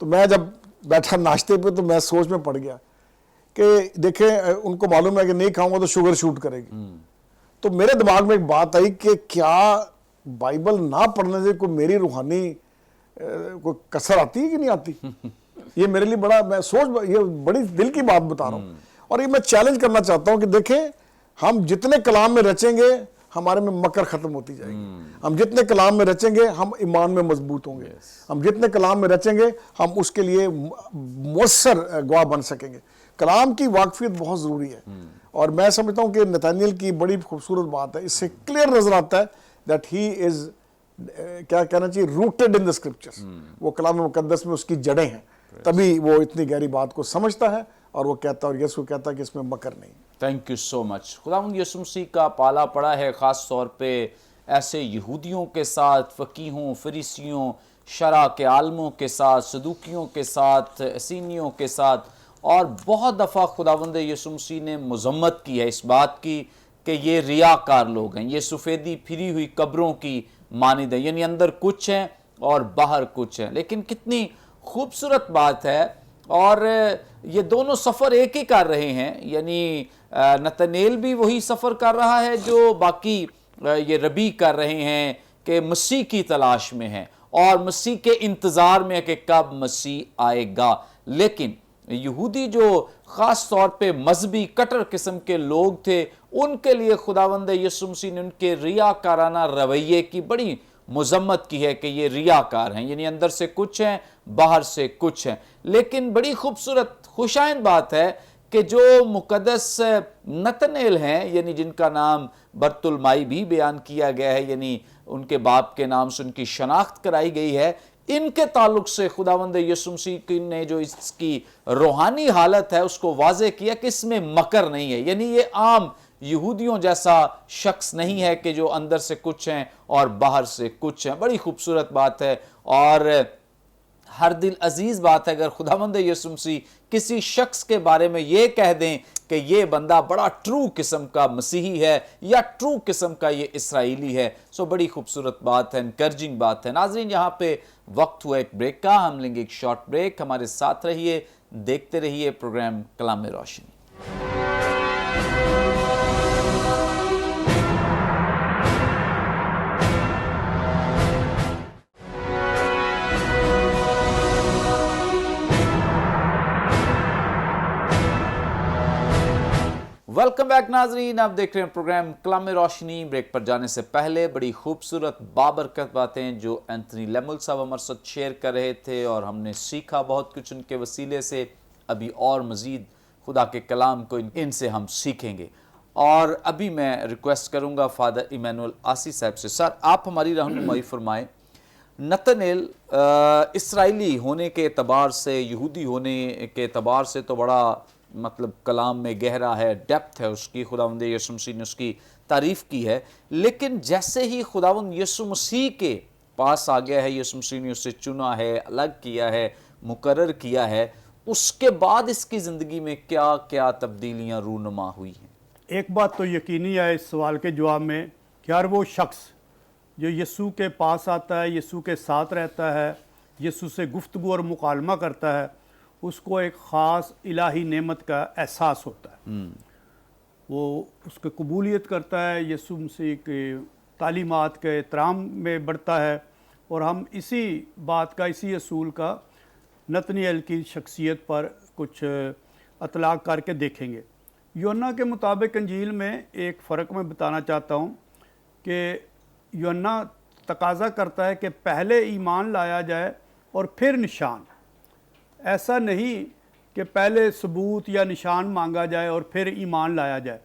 तो मैं जब बैठा नाश्ते पे तो मैं सोच में पड़ गया कि देखें उनको मालूम है कि नहीं खाऊंगा तो शुगर शूट करेगी। तो मेरे दिमाग में एक बात आई कि क्या बाइबल ना पढ़ने से कोई मेरी रूहानी कोई कसर आती है कि नहीं आती। ये मेरे लिए बड़ा, मैं ये बड़ी दिल की बात बता रहा हूँ, और ये मैं चैलेंज करना चाहता हूँ कि देखें हम जितने कलाम में रचेंगे हमारे में मकर खत्म होती जाएगी। हम जितने कलाम में रचेंगे हम ईमान में मजबूत होंगे। हम जितने कलाम में रचेंगे हम उसके लिए मुअस्सर गवाह बन सकेंगे। कलाम की वाकफियत बहुत ज़रूरी है, और मैं समझता हूँ कि नतानियल की बड़ी खूबसूरत बात है, इससे क्लियर नजर आता है दैट ही इज क्या कहना चाहिए, रूटेड इन द स्क्रिप्चर्स। वो कलाम मुकद्दस में उसकी जड़ें हैं, तभी वो इतनी गहरी बात को समझता है, और वो कहता है, और यसू कहता है कि इसमें मकर नहीं। Thank you so much. खुदावंद यीशु मसीह का पाला पड़ा है ख़ास तौर पे ऐसे यहूदियों के साथ, फ़कीहों, फरीसियों, शरा के आलमों के साथ, सदूकियों के साथ, असीनियों के साथ, और बहुत दफ़ा खुदावंद यीशु मसीह ने मज़म्मत की है इस बात की कि ये रियाकार लोग हैं, ये सफ़ेदी फिरी हुई कब्रों की मानिद है, यानी अंदर कुछ है और बाहर कुछ है। लेकिन कितनी खूबसूरत बात है, اور یہ دونوں سفر ایک ہی کر رہے ہیں، یعنی نتنیل بھی وہی سفر کر رہا ہے جو باقی یہ ربی کر رہے ہیں کہ مسیح کی تلاش میں ہیں اور مسیح کے انتظار میں کہ کب مسیح آئے گا۔ لیکن یہودی جو خاص طور پہ مذہبی کٹر قسم کے لوگ تھے، ان کے لیے خداوند یسوع مسیح نے ان کے ریاکارانہ رویے کی بڑی مذمت کی ہے کہ یہ ریاکار ہیں، یعنی اندر سے کچھ ہیں باہر سے کچھ ہیں۔ لیکن بڑی خوبصورت خوشائند بات ہے کہ جو مقدس نتنیل ہیں، یعنی جن کا نام برتلمائی بھی بیان کیا گیا ہے، یعنی ان کے باپ کے نام سے ان کی شناخت کرائی گئی ہے، ان کے تعلق سے خداوند یسوع مسیح نے جو اس کی روحانی حالت ہے اس کو واضح کیا کہ اس میں مکر نہیں ہے، یعنی یہ عام یہودیوں جیسا شخص نہیں ہے کہ جو اندر سے کچھ ہیں اور باہر سے کچھ ہیں۔ بڑی خوبصورت بات ہے اور ہر دل عزیز بات ہے اگر خداوند یسوع مسیح کسی شخص کے بارے میں یہ کہہ دیں کہ یہ بندہ بڑا ٹرو قسم کا مسیحی ہے یا ٹرو قسم کا یہ اسرائیلی ہے، سو بڑی خوبصورت بات ہے، انکریجنگ بات ہے۔ ناظرین، یہاں پہ وقت ہوا ایک بریک کا، ہم لیں گے ایک شارٹ بریک۔ ہمارے ساتھ رہیے، دیکھتے رہیے پروگرام کلام روشنی۔ ویلکم بیک ناظرین، آپ دیکھ رہے ہیں پروگرام کلام روشنی۔ بریک پر جانے سے پہلے بڑی خوبصورت بابرکت باتیں جو اینتھنی لیمل صاحب ہمارے ساتھ شیئر کر رہے تھے اور ہم نے سیکھا بہت کچھ ان کے وسیلے سے۔ ابھی اور مزید خدا کے کلام کو ان سے ہم سیکھیں گے، اور ابھی میں ریکویسٹ کروں گا فادر ایمینول آسی صاحب سے، سر آپ ہماری رہنمائی فرمائیں۔ نتنیل اسرائیلی ہونے کے اعتبار سے، یہودی ہونے کے اعتبار سے تو بڑا مطلب کلام میں گہرا ہے، ڈیپتھ ہے اس کی، خداوند یسوع مسیح نے اس کی تعریف کی ہے، لیکن جیسے ہی خداوند یسوع مسیح کے پاس آ گیا ہے، یسوع مسیح نے اسے چنا ہے، الگ کیا ہے، مقرر کیا ہے، اس کے بعد اس کی زندگی میں کیا کیا تبدیلیاں رونما ہوئی ہیں؟ ایک بات تو یقینی ہے اس سوال کے جواب میں کہ ہر وہ شخص جو یسوع کے پاس آتا ہے، یسوع کے ساتھ رہتا ہے، یسوع سے گفتگو اور مکالمہ کرتا ہے، اس کو ایک خاص الہی نعمت کا احساس ہوتا ہے۔ وہ اس کی قبولیت کرتا ہے، یسوع مسیح کے تعلیمات کے احترام میں بڑھتا ہے، اور ہم اسی بات کا، اسی اصول کا نتنیل کی شخصیت پر کچھ اطلاق کر کے دیکھیں گے۔ یوحنا کے مطابق انجیل میں ایک فرق میں بتانا چاہتا ہوں کہ یوحنا تقاضا کرتا ہے کہ پہلے ایمان لایا جائے اور پھر نشان، ایسا نہیں کہ پہلے ثبوت یا نشان مانگا جائے اور پھر ایمان لایا جائے۔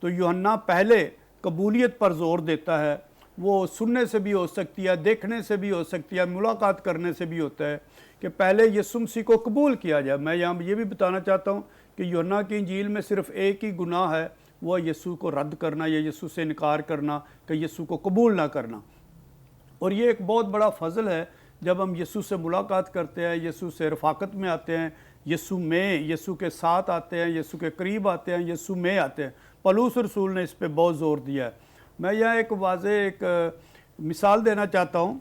تو یوحنا پہلے قبولیت پر زور دیتا ہے، وہ سننے سے بھی ہو سکتی ہے، دیکھنے سے بھی ہو سکتی ہے، ملاقات کرنے سے بھی ہوتا ہے، کہ پہلے یسوع مسیح کو قبول کیا جائے۔ میں یہاں یہ بھی بتانا چاہتا ہوں کہ یوحنا کی انجیل میں صرف ایک ہی گناہ ہے، وہ یسوع کو رد کرنا یا یسوع سے انکار کرنا، کہ یسوع کو قبول نہ کرنا۔ اور یہ ایک بہت بڑا فضل ہے جب ہم یسوع سے ملاقات کرتے ہیں، یسوع سے رفاقت میں آتے ہیں، یسوع کے ساتھ آتے ہیں، یسوع کے قریب آتے ہیں، یسوع میں آتے ہیں۔ پولس رسول نے اس پہ بہت زور دیا ہے۔ میں یہاں ایک واضح ایک مثال دینا چاہتا ہوں۔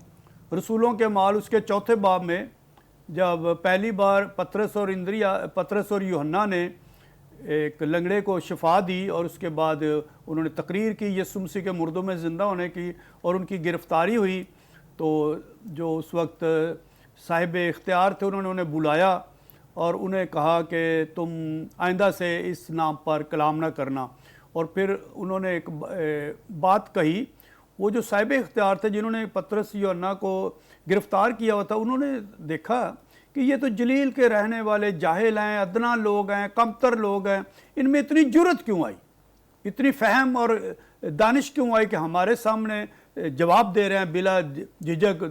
رسولوں کے اعمال اس کے 4 باب میں جب پہلی بار پطرس اور یوحنا نے ایک لنگڑے کو شفا دی، اور اس کے بعد انہوں نے تقریر کی یسوع مسیح کے مردوں میں زندہ ہونے کی، اور ان کی گرفتاری ہوئی، تو جو اس وقت صاحب اختیار تھے انہوں نے انہیں بلایا اور انہیں کہا کہ تم آئندہ سے اس نام پر کلام نہ کرنا۔ اور پھر انہوں نے ایک بات کہی، وہ جو صاحب اختیار تھے جنہوں نے پطرس یوحنا کو گرفتار کیا ہوا تھا، انہوں نے دیکھا کہ یہ تو جلیل کے رہنے والے جاہل ہیں، ادنا لوگ ہیں، کمتر لوگ ہیں، ان میں اتنی جرت کیوں آئی، اتنی فہم اور دانش کیوں آئی کہ ہمارے سامنے جواب دے رہے ہیں، بلا جھجک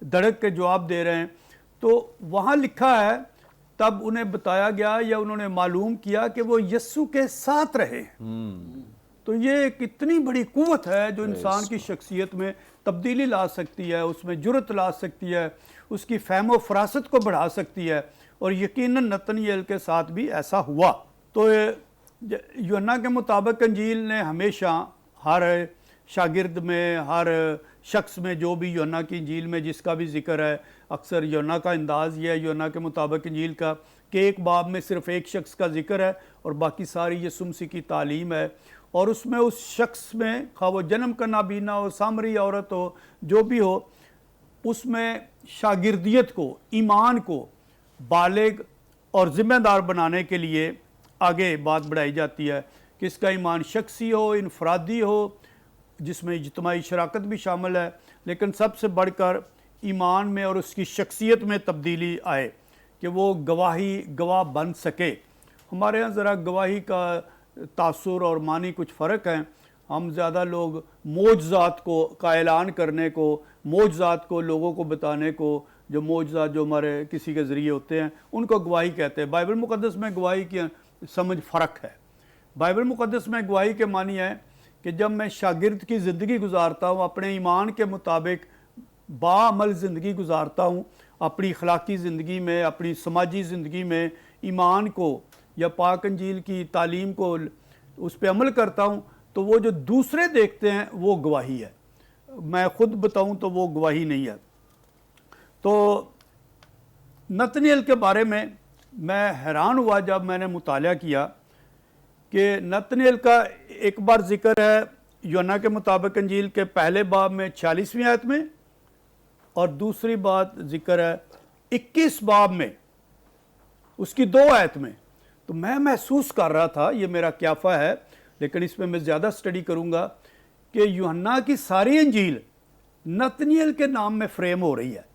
دھڑک کے جواب دے رہے ہیں۔ تو وہاں لکھا ہے، تب انہیں بتایا گیا یا انہوں نے معلوم کیا کہ وہ یسوع کے ساتھ رہے ہیں۔ تو یہ ایک اتنی بڑی قوت ہے جو انسان کی شخصیت میں تبدیلی لا سکتی ہے، اس میں جرت لا سکتی ہے، اس کی فہم و فراست کو بڑھا سکتی ہے، اور یقیناً نتنیل کے ساتھ بھی ایسا ہوا۔ تو یوحنا کے مطابق انجیل نے ہمیشہ ہر शागिर्द में, हर शख्स में, जो भी यूहन्ना की इंजील में जिसका भी जिक्र है, अक्सर यूहन्ना का अंदाज़ ये है यूहन्ना के मुताबिक इंजील का कि एक बाब में सिर्फ़ एक शख्स का जिक्र है और बाकी सारी यीशु मसीह की तालीम है। और उसमें उस शख्स में, खा वो जन्म का नाबीना हो, सामरी औरत हो, जो भी हो, उसमें शागिर्दियत को, ईमान को बालिग और ज़िम्मेदार बनाने के लिए आगे बात बढ़ाई जाती है कि इसका ईमान शख्सी हो, इनफरादी हो, जिसमें इज्तिमाई शराकत भी शामिल है, लेकिन सबसे बढ़कर ईमान में और उसकी शख्सियत में तब्दीली आए कि वो गवाह बन सके। हमारे यहाँ ज़रा गवाही का तासुर और मानी कुछ फ़र्क हैं। हम ज़्यादा लोग मोजज़ात का ऐलान करने को, मोजज़ात को लोगों को बताने को, जो मोजज़ात जो हमारे किसी के ज़रिए होते हैं, उनको गवाही कहते हैं। बाइबल मुक़द्दस में गवाही की समझ फ़र्क है। बाइबल मुक़द्दस में गवाही के मानी है कि जब मैं शागिर्द की ज़िंदगी गुजारता हूँ, अपने ईमान के मुताबिक बाअमल ज़िंदगी गुजारता हूँ, अपनी अखलाकी ज़िंदगी में, अपनी समाजी ज़िंदगी में ईमान को या पाक अंजील की तालीम को उस पर अमल करता हूँ, तो वो जो दूसरे देखते हैं वो गवाही है। मैं ख़ुद बताऊँ तो वो गवाही नहीं है। तो नतनेल के बारे में मैं हैरान हुआ जब मैंने मुताला किया कि नतनेल का एक बार जिक्र है यूहन्ना के मुताबिक अंजील के पहले बाब में 46वीं आयत में, और दूसरी बात जिक्र है 21 बाब में, उसकी 2 आयत में। तो मैं महसूस कर रहा था, ये मेरा क्याफा है, लेकिन इसमें मैं ज़्यादा स्टडी करूँगा, कि यूहन्ना की सारी अंजील नतनेल के नाम में फ्रेम हो रही है।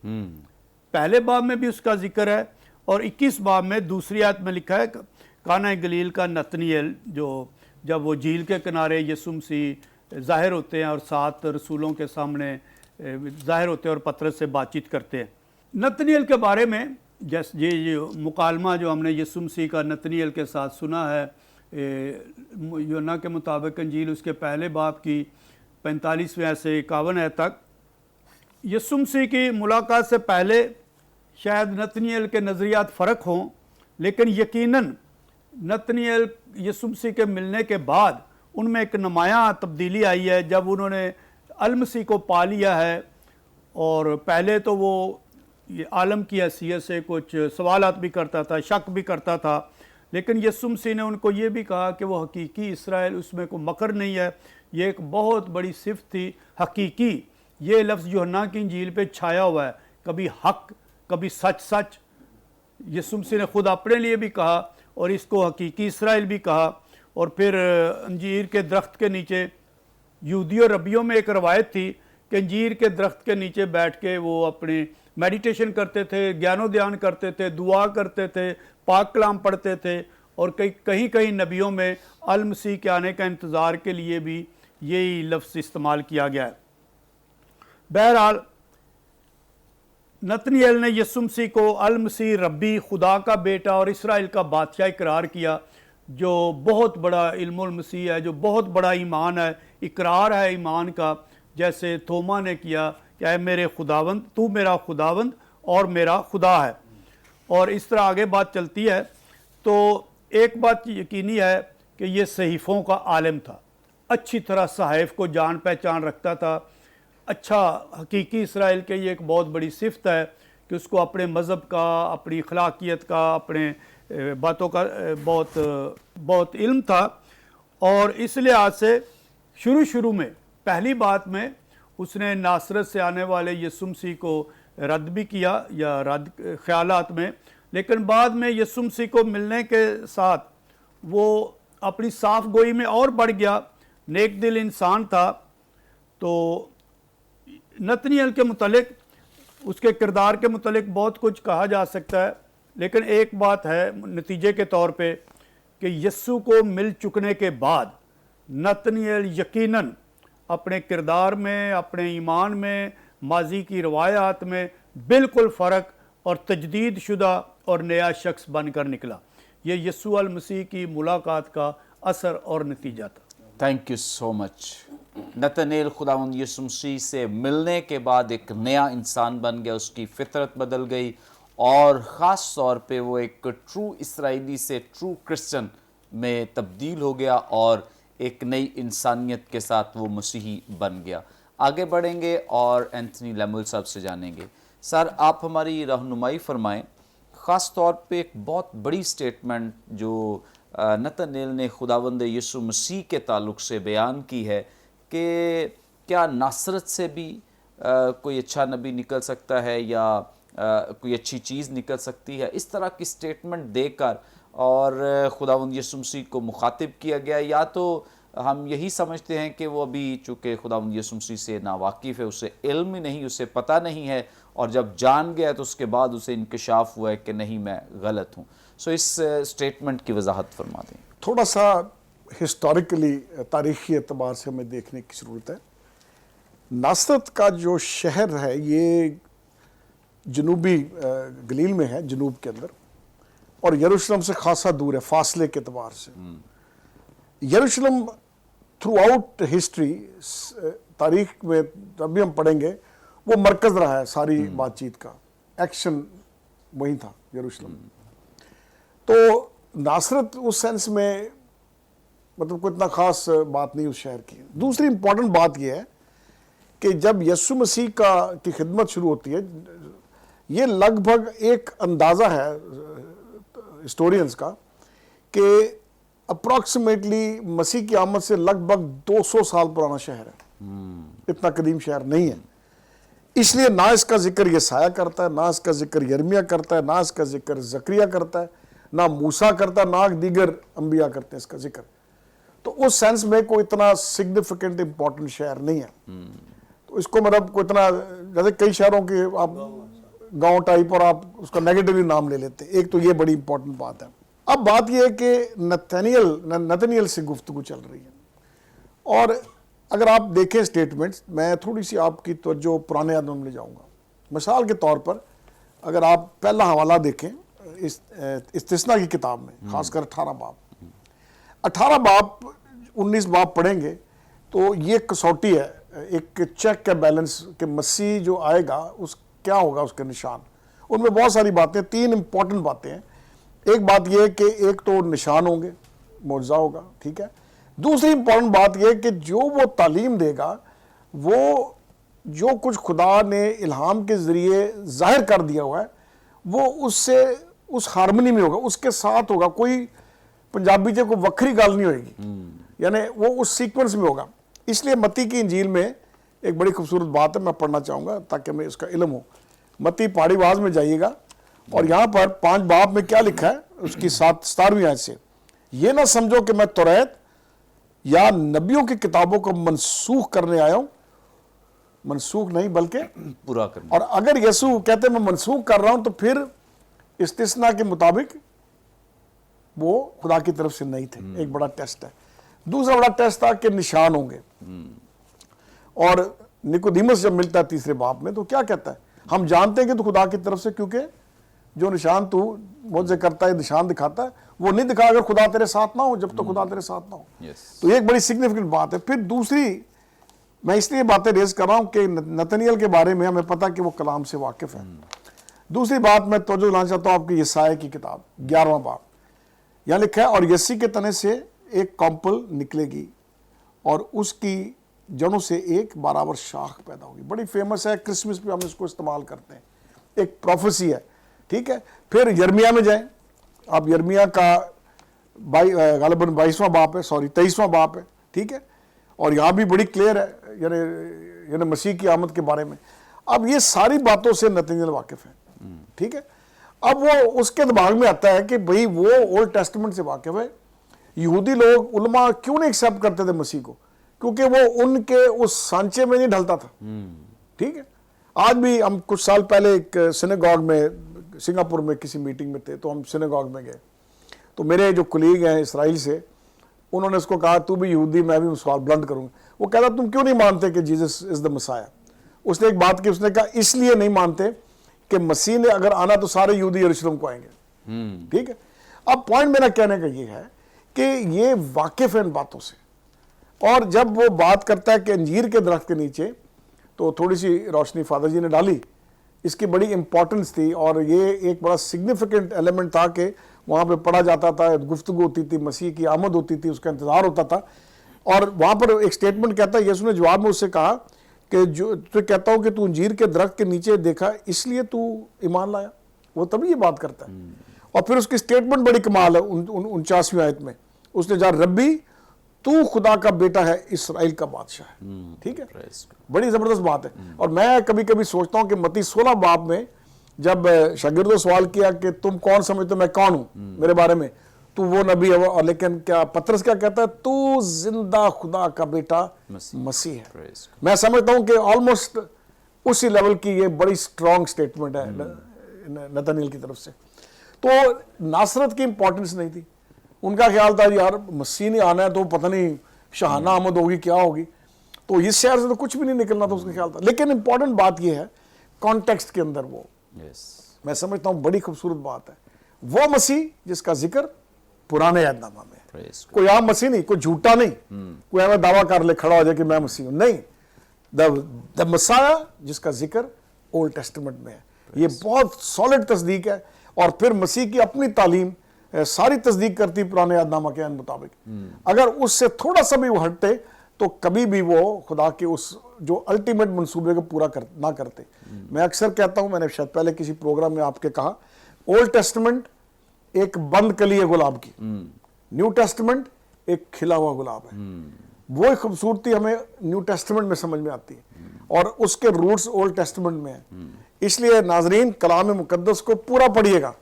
पहले बाब में भी उसका जिक्र है और 21 बाब में दूसरी आयत में लिखा है काना गलील का नतनेल, जो जब वो झील के किनारे यीशु मसीह ज़ाहिर होते हैं और 7 रसूलों के सामने ज़ाहिर होते हैं और पतरस से बातचीत करते हैं। नतनेल के बारे में जैसे ये मुकालमा जो हमने यीशु मसीह का नतनेल के साथ सुना है, यूहन्ना के मुताबिक अंजील उसके पहले बाब की 45वें से 51 तक, यीशु मसीह की मुलाकात से पहले शायद नतनेल के नज़रियात फ़र्क हों, लेकिन यकीनन नतनेल यीशु मसीह के मिलने के बाद उनमें एक नुमायाँ तब्दीली आई है जब उन्होंने अल मसीह को पा लिया है। और पहले तो वो ये आलम की हैसियत से कुछ सवालात भी करता था, शक भी करता था, लेकिन यीशु मसीह ने उनको ये भी कहा कि वो हकीकी इसराइल, उसमें कोई मकर नहीं है। ये एक बहुत बड़ी सिफ़त थी, हकीकी। ये लफ्ज़ यूहन्ना की इंजील पे छाया हुआ है, कभी हक, कभी सच सच। यीशु मसीह ने खुद अपने लिए भी कहा और इसको हकीकी इसराइल भी कहा। और फिर अंजीर के दरख्त के नीचे, यहूदी और रबियों में एक रवायत थी कि अंजीर के दरख्त के नीचे बैठ के वो अपनी मेडिटेशन करते थे, ज्ञानोध्यान करते थे, दुआ करते थे, पाक कलाम पढ़ते थे। और कहीं कहीं नबियों में अल मसीह के आने का इंतज़ार के लिए भी यही लफ्ज़ इस्तेमाल किया गया है। बहरहाल नतनेल ने यीशु मसीह को अल मसीह रब्बी, खुदा का बेटा और इसराइल का बादशाह इकरार किया, जो बहुत बड़ा इल्मुल मसीह है, जो बहुत बड़ा ईमान है, इकरार है ईमान का, जैसे थोमा ने किया कि ऐ मेरे खुदावंद, तू मेरा खुदावंद और मेरा खुदा है। और इस तरह आगे बात चलती है। तो एक बात यकीनी है कि ये सहीफ़ों का आलिम था, अच्छी तरह सहाइफ को जान पहचान रखता था। अच्छा, हकीकी इसराइल के ये एक बहुत बड़ी सिफ़त है कि उसको अपने मज़हब का, अपनी अखलाकियत का, अपने बातों का बहुत इल्म था। और इस लिहाज से शुरू में पहली बात में उसने नासरत से आने वाले यीशु मसीह को रद्द भी किया, या रद्द ख्यालात में, लेकिन बाद में यीशु मसीह को मिलने के साथ वो अपनी साफ गोई में और बढ़ गया, नेक दिल इंसान था। तो नतनेल के मुतलिक, उसके किरदार के मुतलिक बहुत कुछ कहा जा सकता है, लेकिन एक बात है नतीजे के तौर पे कि यीशु को मिल चुकने के बाद नतनेल यकीनन अपने किरदार में, अपने ईमान में, माजी की रवायात में बिल्कुल फ़र्क और तजदीद शुदा और नया शख्स बनकर निकला। ये यीशु अल मसीह की मुलाकात का असर और नतीजा था। Thank you so much. Nethanel खुदावंद यीशु मसीह से मिलने के बाद एक नया इंसान बन गया, उसकी फितरत बदल गई और ख़ास तौर पे वो एक ट्रू इसराइली से ट्रू क्रिश्चियन में तब्दील हो गया और ایک نئی انسانیت کے ساتھ وہ مسیحی بن گیا. آگے بڑھیں گے اور اینتھنی لیمول صاحب سے جانیں گے. سر آپ ہماری رہنمائی فرمائیں, خاص طور پہ ایک بہت بڑی سٹیٹمنٹ جو نتنیل نے خداوند یسوع مسیح کے تعلق سے بیان کی ہے کہ کیا ناصرت سے بھی کوئی اچھا نبی نکل سکتا ہے یا کوئی اچھی چیز نکل سکتی ہے. اس طرح کی سٹیٹمنٹ دے کر اور خداوند یسوع مسیح کو مخاطب کیا گیا, یا تو ہم یہی سمجھتے ہیں کہ وہ ابھی چونکہ خداوند یسوع مسیح سے ناواقف ہے, اسے علم ہی نہیں, اسے پتہ نہیں ہے, اور جب جان گیا تو اس کے بعد اسے انکشاف ہوا ہے کہ نہیں میں غلط ہوں. سو اس سٹیٹمنٹ کی وضاحت فرما دیں. تھوڑا سا ہسٹوریکلی تاریخی اعتبار سے ہمیں دیکھنے کی ضرورت ہے. ناصرت کا جو شہر ہے یہ جنوبی گلیل میں ہے, جنوب کے اندر, اور یروشلم سے خاصا دور ہے فاصلے کے اعتبار سے. یروشلم تھرو آؤٹ ہسٹری, تاریخ میں جب بھی ہم پڑھیں گے, وہ مرکز رہا ہے ساری بات چیت کا, ایکشن وہیں تھا یروشلم. تو ناصرت اس سینس میں مطلب کوئی اتنا خاص بات نہیں اس شہر کی. دوسری امپورٹنٹ بات یہ ہے کہ جب یسوع مسیح کی خدمت شروع ہوتی ہے, یہ لگ بھگ ایک اندازہ ہے ہسٹورینز کا کہ اپروکسیمیٹلی مسیح کی آمد سے لگ بھگ 200 سال پرانا شہر ہے, اتنا قدیم شہر نہیں ہے. اس لیے نہ اس کا ذکر یسایہ کرتا ہے, نہ اس کا ذکر یرمیہ کرتا ہے, نہ اس کا ذکر زکریا کرتا ہے, نہ موسیٰ کرتا ہے, نہ دیگر انبیاء کرتے ہیں اس کا ذکر. تو اس سینس میں کوئی اتنا سگنیفیکنٹ امپورٹنٹ شہر نہیں ہے. تو اس کو مطلب کوئی اتنا, جیسے کئی شہروں کے آپ گاؤں ٹائپ اور آپ اس کا نیگیٹیولی نام لے لیتے ہیں, ایک تو یہ بڑی امپورٹنٹ بات ہے. اب بات یہ ہے کہ نتنیل سے گفتگو چل رہی ہے, اور اگر آپ دیکھیں سٹیٹمنٹس, میں تھوڑی سی آپ کی توجہ پرانے عہد میں لے جاؤں گا. مثال کے طور پر اگر آپ پہلا حوالہ دیکھیں استثنا کی کتاب میں, خاص کر 18 باب 19 باب پڑھیں گے تو یہ کسوٹی ہے, ایک چیک کا بیلنس کہ مسیح جو آئے گا اس کیا ہوگا, اس کے نشان. ان میں بہت ساری باتیں, 3 امپورٹنٹ باتیں ہیں. ایک بات یہ کہ ایک تو نشان ہوں گے, معجزہ ہوگا, ٹھیک ہے. دوسری امپورٹنٹ بات یہ کہ جو وہ تعلیم دے گا, وہ جو کچھ خدا نے الہام کے ذریعے ظاہر کر دیا ہوا ہے, وہ اس سے اس ہارمنی میں ہوگا, اس کے ساتھ ہوگا. کوئی پنجابی سے کوئی وکری گل نہیں ہوئے گی, یعنی وہ اس سیکوینس میں ہوگا. اس لیے متی کی انجیل میں ایک بڑی خوبصورت بات ہے, میں پڑھنا چاہوں گا تاکہ ہمیں اس کا علم ہو. متی پہاڑی واز میں جائیے گا, اور یہاں پر 5 باب میں کیا لکھا ہے اس کی 17ویں آیت سے, یہ نہ سمجھو کہ میں توریت یا نبیوں کی کتابوں کو منسوخ کرنے آیا ہوں. منسوخ نہیں بلکہ پورا کرنا. اور اگر یسوع کہتے ہیں میں منسوخ کر رہا ہوں, تو پھر استثناء کے مطابق وہ خدا کی طرف سے نہیں تھے. ایک بڑا ٹیسٹ ہے. دوسرا بڑا ٹیسٹ تھا کہ نشان ہوں گے. اور نیکودیمس جب ملتا ہے 3 باب میں تو کیا کہتا ہے, ہم جانتے ہیں کہ تو خدا کی طرف سے, کیونکہ جو نشان تو معجزے کرتا ہے, نشان دکھاتا ہے, وہ نہیں دکھا اگر خدا تیرے ساتھ نہ ہو, جب تو خدا تیرے ساتھ نہ ہو. تو یہ ایک بڑی سگنیفیکنٹ بات ہے. پھر دوسری, میں اس لیے باتیں ریز کر رہا ہوں کہ نتنیل کے بارے میں ہمیں پتا کہ وہ کلام سے واقف ہے. دوسری بات میں توجہ دلانا چاہتا ہوں آپ کی یسایہ کی کتاب 11واں باب, یہاں لکھا ہے اور یسی کے تنے سے ایک کمپل نکلے گی اور اس کی جڑوں سے ایک برابر شاخ پیدا ہوگی. بڑی فیمس ہے, کرسمس پہ ہم اس کو استعمال کرتے ہیں, ایک پروفیسی ہے, ٹھیک ہے. پھر یرمیہ میں جائیں آپ, یرمیہ کا غالباً 22واں باب ہے, 23واں باب ہے, ٹھیک ہے. اور یہاں بھی بڑی کلیئر ہے, یعنی مسیح کی آمد کے بارے میں. اب یہ ساری باتوں سے نتنیل واقف ہے, ٹھیک ہے. اب وہ اس کے دماغ میں آتا ہے کہ بھئی وہ اولڈ ٹیسٹمنٹ سے واقف ہے. یہودی لوگ علماء کیوں نہیں ایکسیپٹ کرتے تھے مسیح کو, کیونکہ وہ ان کے اس سانچے میں نہیں ڈھلتا تھا, ٹھیک ہے. آج بھی ہم کچھ سال پہلے ایک سینیگاگ میں, سنگاپور میں کسی میٹنگ میں تھے, تو ہم سینیگاگ میں گئے. تو میرے جو کلیگ ہیں اسرائیل سے, انہوں نے اس کو کہا تو بھی یہودی, میں بھی سوال بلند کروں گا. وہ کہتا تم کیوں نہیں مانتے کہ جیزس از دا مسیح. اس نے ایک بات کی, اس نے کہا اس لیے نہیں مانتے کہ مسیح نے اگر آنا تو سارے یہودی یروشلم کو آئیں گے, ٹھیک ہے. اب پوائنٹ میرا کہنے کا یہ ہے کہ یہ واقف ہے ان باتوں سے. اور جب وہ بات کرتا ہے کہ انجیر کے درخت کے نیچے, تو تھوڑی سی روشنی فادر جی نے ڈالی, اس کی بڑی امپورٹنس تھی. اور یہ ایک بڑا سگنیفیکنٹ ایلیمنٹ تھا کہ وہاں پہ پڑھا جاتا تھا, گفتگو ہوتی تھی, مسیح کی آمد ہوتی تھی, اس کا انتظار ہوتا تھا. اور وہاں پر ایک سٹیٹمنٹ کہتا ہے، یسوع نے جواب میں اس سے کہا کہ جو تو کہتا ہوں کہ تو انجیر کے درخت کے نیچے دیکھا اس لیے تو ایمان لایا. وہ تبھی یہ بات کرتا ہے. اور پھر اس کی سٹیٹمنٹ بڑی کمال ہے 49ویں آیت میں. اس نے جا ربی تو خدا کا بیٹا ہے، اسرائیل کا بادشاہ ہے. ٹھیک ہے، بڑی زبردست بات ہے. اور میں کبھی کبھی سوچتا ہوں کہ متی 16 باب میں جب شاگردوں سوال کیا کہ تم کون سمجھتے ہو میں کون ہوں میرے بارے میں، تو وہ نبی ہے. اور لیکن کیا پطرس کیا کہتا ہے؟ تو زندہ خدا کا بیٹا مسیح ہے. میں سمجھتا ہوں کہ آلموسٹ اسی لیول کی یہ بڑی سٹرونگ سٹیٹمنٹ ہے نتنیل کی طرف سے. تو ناصرت کی امپورٹنس نہیں تھی. ان کا خیال تھا یار مسیح نے آنا ہے تو پتہ نہیں شہانہ آمد ہوگی کیا ہوگی، تو اس شہر سے تو کچھ بھی نہیں نکلنا تھا اس کا خیال تھا. لیکن امپورٹنٹ بات یہ ہے کانٹیکسٹ کے اندر، وہ میں سمجھتا ہوں بڑی خوبصورت بات ہے. وہ مسیح جس کا ذکر پرانے عہد نامہ میں ہے. کوئی عام مسیح نہیں، کوئی جھوٹا نہیں، کوئی ہمیں دعویٰ کر لے کھڑا ہو جائے کہ میں مسیح ہوں. نہیں، دا مسیح جس کا ذکر اولڈ ٹیسٹمنٹ میں ہے. یہ بہت سالڈ تصدیق ہے. اور پھر مسیح کی اپنی تعلیم ساری تصدیق کرتی پرانے عہد نامہ کے مطابق. اگر اس سے تھوڑا سا بھی وہ ہٹتے تو کبھی بھی وہ خدا کے اس جو الٹیمیٹ منصوبے کو پورا نہ کرتے. میں اکثر کہتا ہوں، میں نے شاید پہلے کسی پروگرام میں آپ کے کہا، اولڈ ٹیسٹمنٹ ایک بند کلی ہے گلاب کی، نیو ٹیسٹمنٹ ایک کھلا ہوا گلاب ہے. وہ خوبصورتی ہمیں نیو ٹیسٹمنٹ میں سمجھ میں آتی ہے اور اس کے روٹس اولڈ ٹیسٹمنٹ میں ہیں. اس لیے ناظرین کلام مقدس کو پورا پڑھیے گا،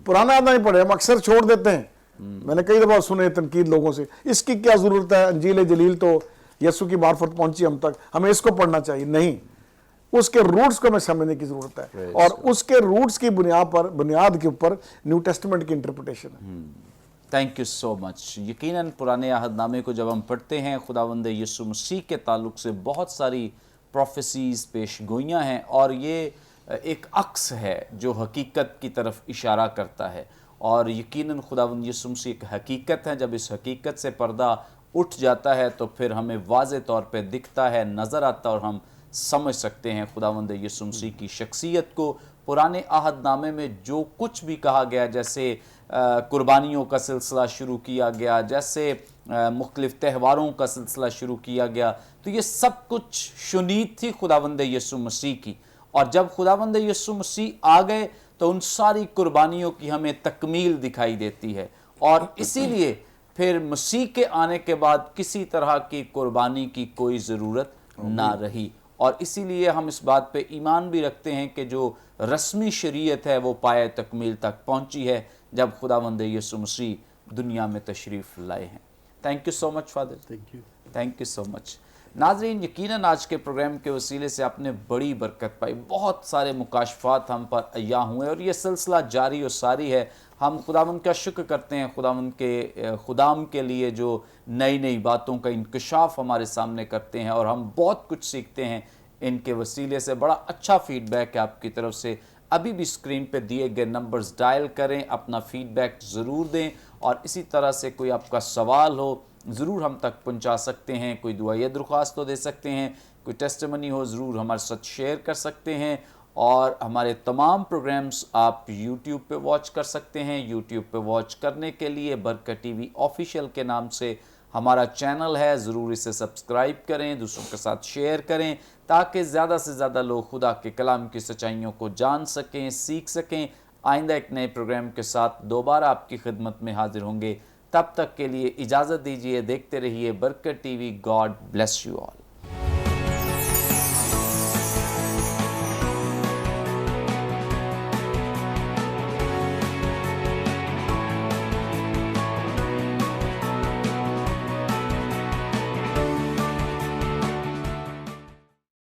پرانا عہد نہیں پڑھے. ہم اکثر چھوڑ دیتے ہیں. میں نے کئی دفعہ سنے تنقید لوگوں سے، اس کی کیا ضرورت ہے، انجیل جلیل تو یسوع کی معرفت پہنچی ہم تک، ہمیں اس کو پڑھنا چاہیے. نہیں، اس کے روٹس کو ہمیں سمجھنے کی ضرورت ہے. اور اس کے روٹس کی بنیاد کے اوپر نیو ٹیسٹمنٹ کی انٹرپریٹیشن ہے. تھینک یو سو مچ. یقیناً پرانے عہد نامے کو جب ہم پڑھتے ہیں خداوند یسوع مسیح کے تعلق سے بہت ساری پروفیسیز پیش گوئیاں ہیں، اور یہ ایک عکس ہے جو حقیقت کی طرف اشارہ کرتا ہے. اور یقیناً خداوند یسوع مسیح ایک حقیقت ہے. جب اس حقیقت سے پردہ اٹھ جاتا ہے تو پھر ہمیں واضح طور پہ دکھتا ہے، نظر آتا، اور ہم سمجھ سکتے ہیں خداوند یسوع مسیح کی شخصیت کو. پرانے عہد نامے میں جو کچھ بھی کہا گیا، جیسے قربانیوں کا سلسلہ شروع کیا گیا، جیسے مختلف تہواروں کا سلسلہ شروع کیا گیا، تو یہ سب کچھ شنید تھی خداوند یسوع مسیح کی. اور جب خداوند یسوع مسیح آ گئے تو ان ساری قربانیوں کی ہمیں تکمیل دکھائی دیتی ہے. اور اسی لیے پھر مسیح کے آنے کے بعد کسی طرح کی قربانی کی کوئی ضرورت نہ رہی. اور اسی لیے ہم اس بات پہ ایمان بھی رکھتے ہیں کہ جو رسمی شریعت ہے وہ پائے تکمیل تک پہنچی ہے جب خداوند یسوع مسیح دنیا میں تشریف لائے ہیں. Thank you so much father. Thank you so much. ناظرین، یقیناً آج کے پروگرام کے وسیلے سے آپ نے بڑی برکت پائی. بہت سارے مکاشفات ہم پر عیاں ہوئے اور یہ سلسلہ جاری و ساری ہے. ہم خداوند کا شکر کرتے ہیں خداوند کے خدام کے لیے جو نئی نئی باتوں کا انکشاف ہمارے سامنے کرتے ہیں، اور ہم بہت کچھ سیکھتے ہیں ان کے وسیلے سے. بڑا اچھا فیڈ بیک ہے آپ کی طرف سے. ابھی بھی اسکرین پہ دیے گئے نمبرز ڈائل کریں، اپنا فیڈ بیک ضرور دیں، اور اسی طرح سے کوئی آپ کا سوال ہو ضرور ہم تک پہنچا سکتے ہیں. کوئی دعائیہ درخواست تو دے سکتے ہیں، کوئی ٹیسٹیمنی ہو ضرور ہمارے ساتھ شیئر کر سکتے ہیں. اور ہمارے تمام پروگرامز آپ یوٹیوب پہ واچ کر سکتے ہیں. یوٹیوب پہ واچ کرنے کے لیے برکت ٹی وی آفیشیل کے نام سے ہمارا چینل ہے، ضرور اسے سبسکرائب کریں، دوسروں کے ساتھ شیئر کریں، تاکہ زیادہ سے زیادہ لوگ خدا کے کلام کی سچائیوں کو جان سکیں، سیکھ سکیں. آئندہ ایک نئے پروگرام کے ساتھ دوبارہ آپ کی خدمت میں حاضر ہوں گے. تب تک کے لیے اجازت دیجیے. دیکھتے رہیے برکت T V. God bless you all.